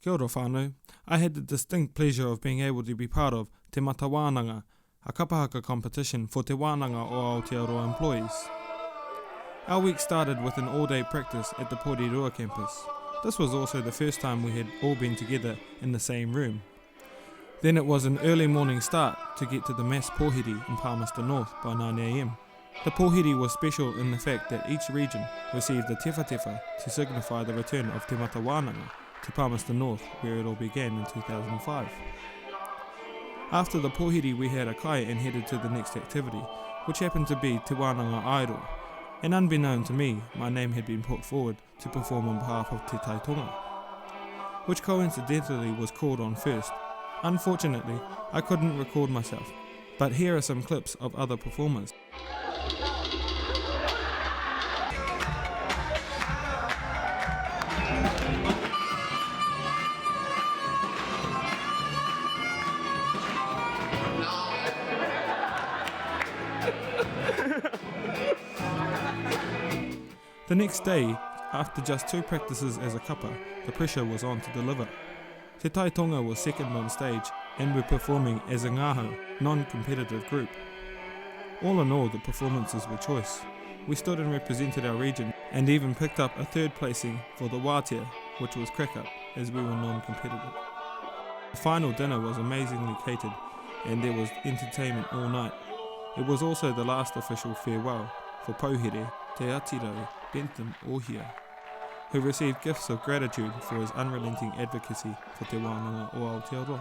Kia ora whānau. I had the distinct pleasure of being able to be part of Te Mata Wananga, a kapa haka competition for Te Wānanga o Aoetearoa employees. Our week started with an all-day practice at the Aoetearoa campus. This was also the first time we had all been together in the same room. Then it was an early morning start to get to the mass pōhiri in Palmerston North by 9 AM. The pōhiri was special in the fact that each region received a tefa to signify the return of Te Mata Wananga to Palmerston North, where it all began in 2005. After the pōhiri we had a kai and headed to the next activity, which happened to be Te Wānanga Aoetearoa, and unbeknown to me, my name had been put forward to perform on behalf of Te Taitonga, which coincidentally was called on first. Unfortunately, I couldn't record myself, but here are some clips of other performers. The next day, after just 2 practices as a kapa, the pressure was on to deliver. Te Taitonga was second on stage and were performing as a ngaho, non-competitive group. All in all, the performances were choice. We stood and represented our region and even picked up a 3rd placing for the wātea, which was crack up as we were non-competitive. The final dinner was amazingly catered and there was entertainment all night. It was also the last official farewell for Pouhere Te Aotearoa Bentham Ohia, who received gifts of gratitude for his unrelenting advocacy for Te Wānanga o Aotearoa.